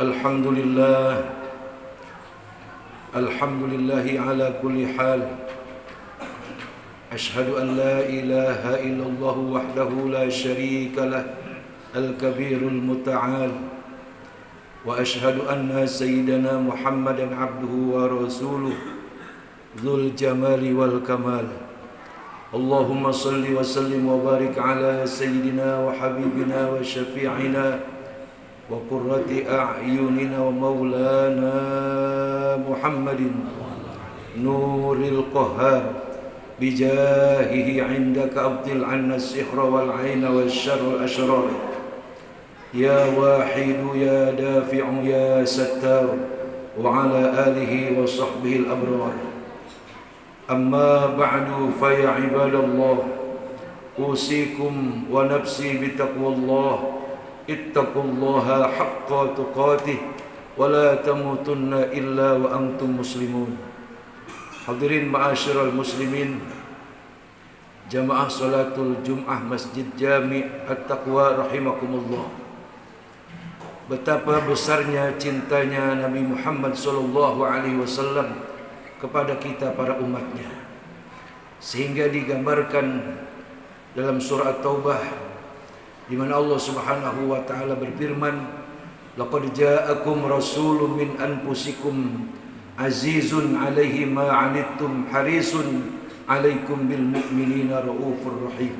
Alhamdulillah, alhamdulillahi ala kulli hal. Ashhadu an la ilaha illallah wahdahu la syarika lah, al-kabirul muta'al. Wa ashhadu anna sayyidana Muhammadan abduhu wa rasuluh, dzul jamali wal kamal. Allahumma salli wa sallim wa barik ala sayyidina wa habibina wa syafi'ina wa qurrati a'yunina wa maulana Muhammadin nuril qahhar bijahihi indaka abdil anna sihra wal aina wal syarra ashrar. Ya wahidu ya dafi'u ya sattar wa ala alihi wa sahbihi al-abrar. Amma ba'du fa ya ibadallah, usikum wa nafsi bitaqwallah. Ittaqullaha haqqa tuqatih wa la tamutunna illa wa antum muslimun. Hadirin ma'asyiral muslimin, jamaah salatul Jum'ah Masjid Jami' At-Taqwa rahimakumullah. Betapa besarnya cintanya Nabi Muhammad sallallahu alaihi wasallam kepada kita para umatnya, sehingga digambarkan dalam surah At-Taubah, di mana Allah Subhanahu wa taala berfirman, laqad ja'akum rasulun min anfusikum azizun 'alaihi ma 'anittum harisun 'alaikum bil mu'minina raufur rahim.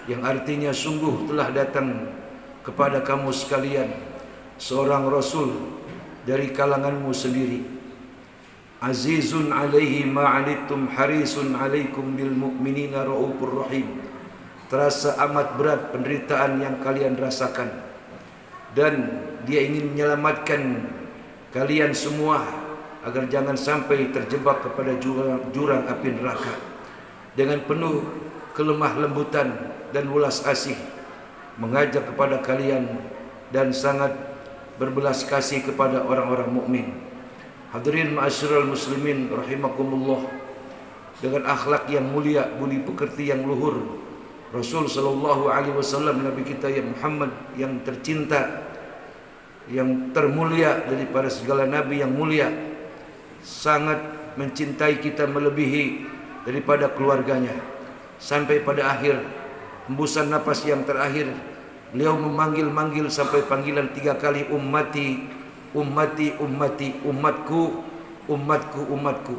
Yang artinya, sungguh telah datang kepada kamu sekalian seorang rasul dari kalanganmu sendiri. Azizun 'alaihi ma 'anittum harisun 'alaikum bil mu'minina raufur rahim. Terasa amat berat penderitaan yang kalian rasakan, dan dia ingin menyelamatkan kalian semua agar jangan sampai terjebak kepada jurang api neraka. Dengan penuh kelemah lembutan dan welas asih mengajak kepada kalian dan sangat berbelas kasih kepada orang-orang mukmin. Hadirin ma'asyiral muslimin rahimakumullah, dengan akhlak yang mulia, budi pekerti yang luhur, Rasul sallallahu alaihi wasallam, Nabi kita yang Muhammad yang tercinta, yang termulia daripada segala nabi yang mulia, sangat mencintai kita melebihi daripada keluarganya. Sampai pada akhir hembusan napas yang terakhir, beliau memanggil sampai panggilan 3 kali, ummati, ummati, ummati, umatku, umatku, umatku.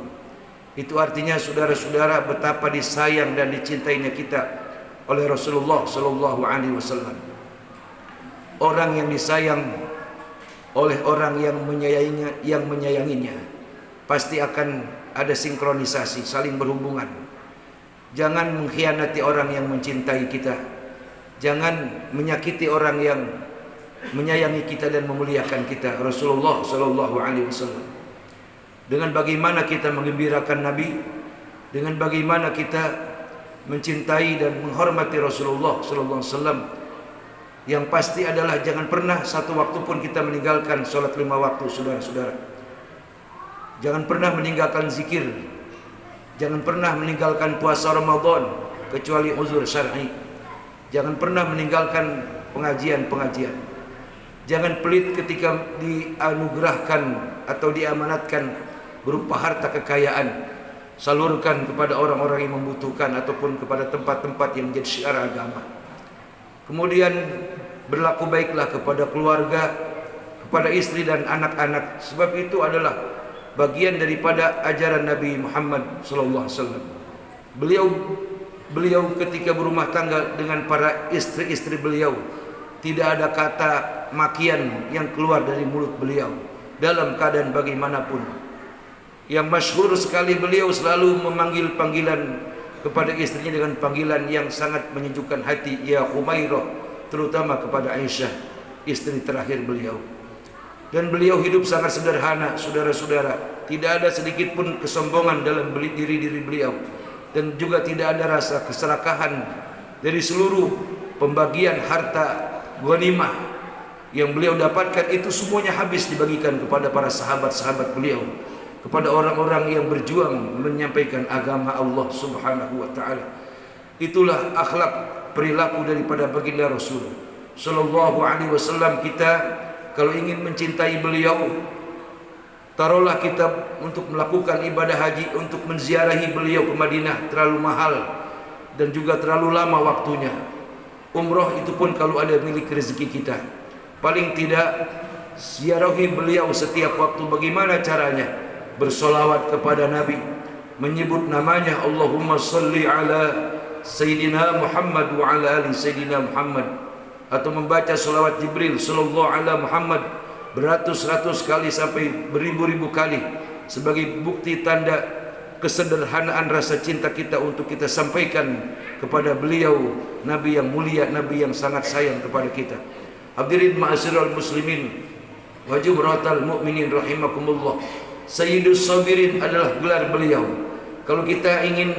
Itu artinya, saudara-saudara, betapa disayang dan dicintainya kita oleh Rasulullah sallallahu alaihi wasallam. Orang yang disayang oleh orang yang menyayanginya pasti akan ada sinkronisasi, saling berhubungan. Jangan mengkhianati orang yang mencintai kita. Jangan menyakiti orang yang menyayangi kita dan memuliakan kita. Rasulullah sallallahu alaihi wasallam, dengan bagaimana kita menggembirakan Nabi, dengan bagaimana kita mencintai dan menghormati Rasulullah sallallahu alaihi wasallam, yang pasti adalah jangan pernah satu waktu pun kita meninggalkan sholat 5 waktu, saudara-saudara. Jangan pernah meninggalkan zikir. Jangan pernah meninggalkan puasa Ramadan kecuali uzur syar'i. Jangan pernah meninggalkan pengajian-pengajian. Jangan pelit ketika dianugerahkan atau diamanatkan berupa harta kekayaan. Salurkan kepada orang-orang yang membutuhkan ataupun kepada tempat-tempat yang menjadi syiar agama. Kemudian berlaku baiklah kepada keluarga, kepada istri dan anak-anak, sebab itu adalah bagian daripada ajaran Nabi Muhammad sallallahu alaihi wasallam. Beliau ketika berumah tangga dengan para istri-istri beliau, tidak ada kata makian yang keluar dari mulut beliau dalam keadaan bagaimanapun. Yang masyhur sekali, beliau selalu memanggil panggilan kepada istrinya dengan panggilan yang sangat menyejukkan hati, ya Humairah, terutama kepada Aisyah, istri terakhir beliau. Dan beliau hidup sangat sederhana, saudara-saudara. Tidak ada sedikit pun kesombongan dalam diri beliau, dan juga tidak ada rasa keserakahan. Dari seluruh pembagian harta ghanimah yang beliau dapatkan, itu semuanya habis dibagikan kepada para sahabat-sahabat beliau, kepada orang-orang yang berjuang menyampaikan agama Allah Subhanahu wa taala. Itulah akhlak perilaku daripada baginda Rasul sallallahu alaihi wasallam. Kita kalau ingin mencintai beliau, taruhlah kita untuk melakukan ibadah haji, untuk menziarahi beliau ke Madinah terlalu mahal dan juga terlalu lama waktunya. Umroh itu pun kalau ada milik rezeki kita, paling tidak ziarahi beliau setiap waktu. Bagaimana caranya? Bersolawat kepada Nabi, menyebut namanya, Allahumma salli ala Sayyidina Muhammad wa ala ali Sayyidina Muhammad, atau membaca salawat Jibril sallallahu ala Muhammad beratus-ratus kali sampai beribu-ribu kali sebagai bukti tanda kesederhanaan rasa cinta kita untuk kita sampaikan kepada beliau, Nabi yang mulia, Nabi yang sangat sayang kepada kita. Hadirin ma'asyiral muslimin wa jumratal mu'minin rahimakumullah, Sayyidus Sabirin adalah gelar beliau. Kalau kita ingin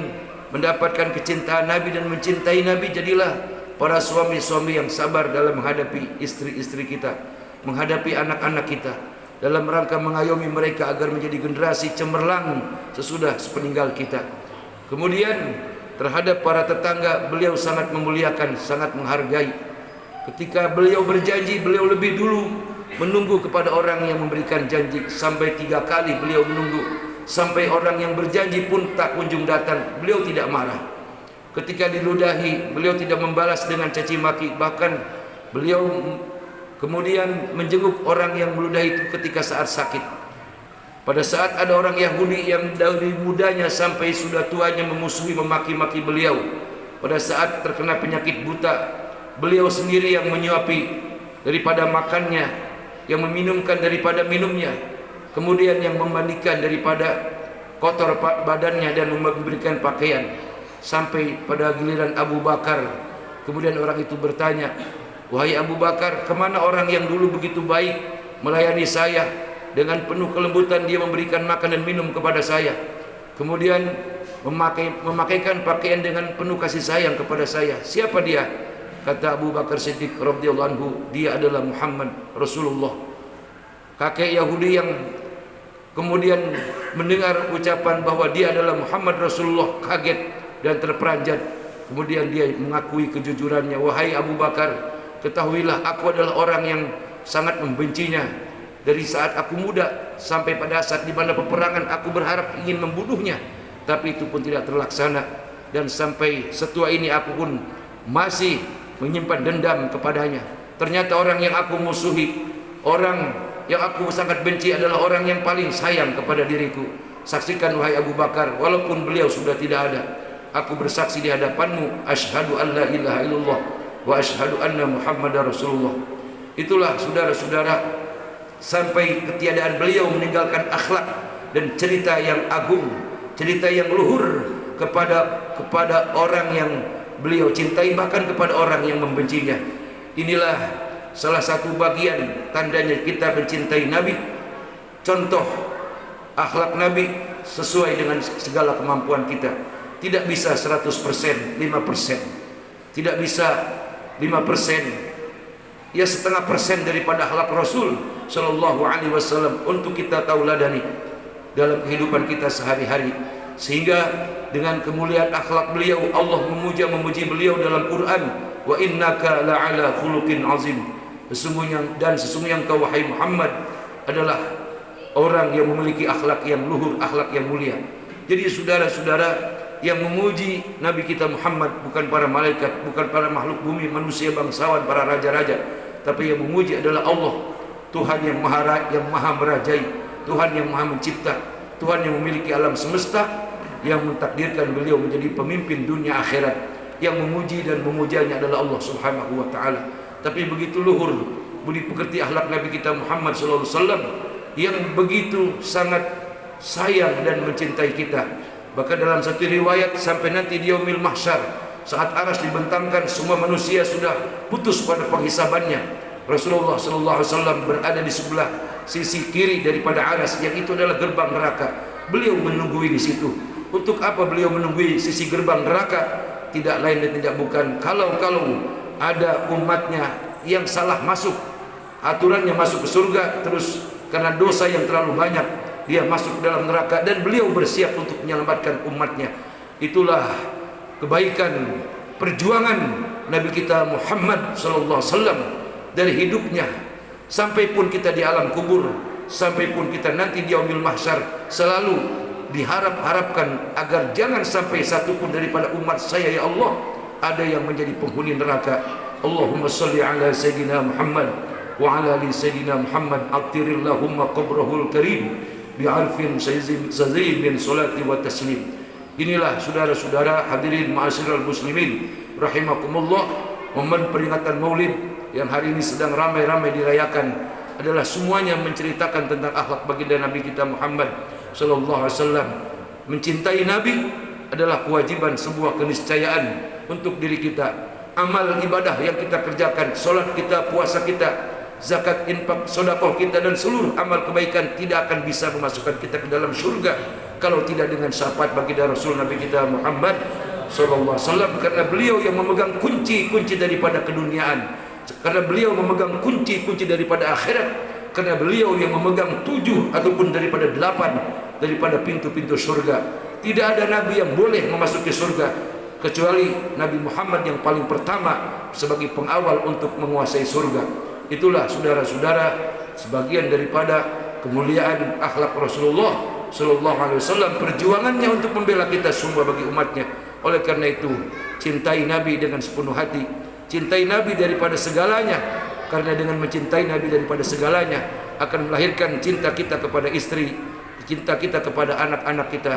mendapatkan kecintaan Nabi dan mencintai Nabi, jadilah para suami-suami yang sabar dalam menghadapi istri-istri kita, menghadapi anak-anak kita, dalam rangka mengayomi mereka agar menjadi generasi cemerlang sesudah sepeninggal kita. Kemudian terhadap para tetangga, beliau sangat memuliakan, sangat menghargai. Ketika beliau berjanji, beliau lebih dulu menunggu kepada orang yang memberikan janji. Sampai 3 kali beliau menunggu, sampai orang yang berjanji pun tak kunjung datang, beliau tidak marah. Ketika diludahi, beliau tidak membalas dengan caci maki. Bahkan beliau kemudian menjenguk orang yang meludahi itu ketika saat sakit. Pada saat ada orang Yahudi yang dari mudanya sampai sudah tuanya memusuhi, memaki-maki beliau, pada saat terkena penyakit buta, beliau sendiri yang menyuapi daripada makannya, yang meminumkan daripada minumnya, kemudian yang memandikan daripada kotor badannya dan memberikan pakaian. Sampai pada giliran Abu Bakar, kemudian orang itu bertanya, wahai Abu Bakar, kemana orang yang dulu begitu baik melayani saya, dengan penuh kelembutan dia memberikan makan dan minum kepada saya, kemudian memakaikan pakaian dengan penuh kasih sayang kepada saya. Siapa dia? Kata Abu Bakar Siddiq radhiyallahu anhu, dia adalah Muhammad Rasulullah. Kakek Yahudi yang kemudian mendengar ucapan bahwa dia adalah Muhammad Rasulullah kaget dan terperanjat. Kemudian dia mengakui kejujurannya, wahai Abu Bakar, ketahuilah aku adalah orang yang sangat membencinya. Dari saat aku muda sampai pada saat di mana peperangan aku berharap ingin membunuhnya, tapi itu pun tidak terlaksana. Dan sampai setua ini aku pun masih menyimpan dendam kepadanya. Ternyata orang yang aku musuhi, orang yang aku sangat benci adalah orang yang paling sayang kepada diriku. Saksikan wahai Abu Bakar, walaupun beliau sudah tidak ada, aku bersaksi di hadapanmu, asyhadu an la ilaha illallah wa asyhadu anna Muhammadar Rasulullah. Itulah saudara-saudara, sampai ketiadaan beliau meninggalkan akhlak dan cerita yang agung, cerita yang luhur kepada orang yang beliau cintai, bahkan kepada orang yang membencinya. Inilah salah satu bagian tandanya kita mencintai Nabi. Contoh akhlak Nabi sesuai dengan segala kemampuan kita. Tidak bisa 100%, 5%. Tidak bisa 5%, ya 0,5% daripada akhlak Rasul sallallahu alaihi wasallam untuk kita tauladani dalam kehidupan kita sehari-hari. Sehingga dengan kemuliaan akhlak beliau, Allah memuji beliau dalam Quran, wa innaka la'ala khuluqin azim. Sesungguhnya engkau wahai Muhammad adalah orang yang memiliki akhlak yang luhur, akhlak yang mulia. Jadi saudara-saudara, yang memuji Nabi kita Muhammad bukan para malaikat, bukan para makhluk bumi, manusia, bangsawan, para raja-raja, tapi yang memuji adalah Allah, Tuhan yang maha merajai, Tuhan yang maha mencipta, Tuhan yang memiliki alam semesta, yang mentakdirkan beliau menjadi pemimpin dunia akhirat. Yang memuji dan memujanya adalah Allah Subhanahu wa taala. Tapi begitu luhur budi pekerti akhlak Nabi kita Muhammad sallallahu alaihi wasallam, yang begitu sangat sayang dan mencintai kita. Bahkan dalam satu riwayat, sampai nanti di yaumil mahsyar, saat aras dibentangkan, semua manusia sudah putus pada penghisabannya, Rasulullah sallallahu alaihi wasallam berada di sebelah sisi kiri daripada aras, yang itu adalah gerbang neraka. Beliau menunggui di situ. Untuk apa beliau menunggui sisi gerbang neraka? Tidak lain dan tidak bukan, kalau ada umatnya yang salah masuk, aturannya masuk ke surga, terus karena dosa yang terlalu banyak dia masuk ke dalam neraka, dan beliau bersiap untuk menyelamatkan umatnya. Itulah kebaikan perjuangan Nabi kita Muhammad sallallahu alaihi wasallam dari hidupnya Sampai pun kita di alam kubur, sampai pun kita nanti di yaumil mahsyar, selalu diharap-harapkan agar jangan sampai satu pun daripada umat saya ya Allah ada yang menjadi penghuni neraka. Allahumma salli ala Sayyidina Muhammad wa ala ali Sayyidina Muhammad, attirillahumma qabrahul karim bi'alfin sazim min salati wa taslim. Inilah saudara-saudara hadirin ma'asyiral muslimin rahimakumullah, momen peringatan Maulid yang hari ini sedang ramai-ramai dirayakan adalah semuanya menceritakan tentang akhlak baginda Nabi kita Muhammad sallallahu alaihi wasallam. Mencintai Nabi adalah kewajiban, sebuah keniscayaan untuk diri kita. Amal ibadah yang kita kerjakan, solat kita, puasa kita, zakat, infak, sedekah kita dan seluruh amal kebaikan tidak akan bisa memasukkan kita ke dalam surga kalau tidak dengan syafaat baginda Rasul Nabi kita Muhammad sallallahu alaihi wasallam, karena beliau yang memegang kunci-kunci daripada keduniaan, karena beliau memegang kunci-kunci daripada akhirat, karena beliau yang memegang 7 ataupun daripada 8 daripada pintu-pintu surga. Tidak ada nabi yang boleh memasuki surga kecuali Nabi Muhammad yang paling pertama sebagai pengawal untuk menguasai surga. Itulah saudara-saudara sebagian daripada kemuliaan akhlak Rasulullah sallallahu alaihi wasallam, perjuangannya untuk membela kita semua bagi umatnya. Oleh karena itu, cintai Nabi dengan sepenuh hati, cintai Nabi daripada segalanya, karena dengan mencintai Nabi daripada segalanya akan melahirkan cinta kita kepada istri, cinta kita kepada anak-anak kita,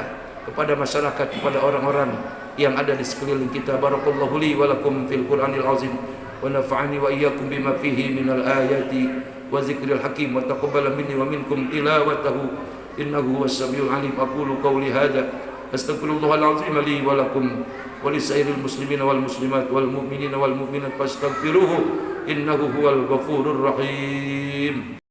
kepada masyarakat, kepada orang-orang yang ada di sekeliling kita. Barakallahu li wa lakum fil Qur'anil azim wa nafa'ani wa iyyakum bima fihi minal ayati wa zikril hakim wa taqabbala minni wa minkum tilawatahu innahu was-sami'ul alim. Aqulu qawli hadza astaghfirullahal azim li wa lakum wa lisairil muslimina wal muslimat wal mu'minina wal mu'minat fastaghfiruhu innahu huwal ghafurur rahim.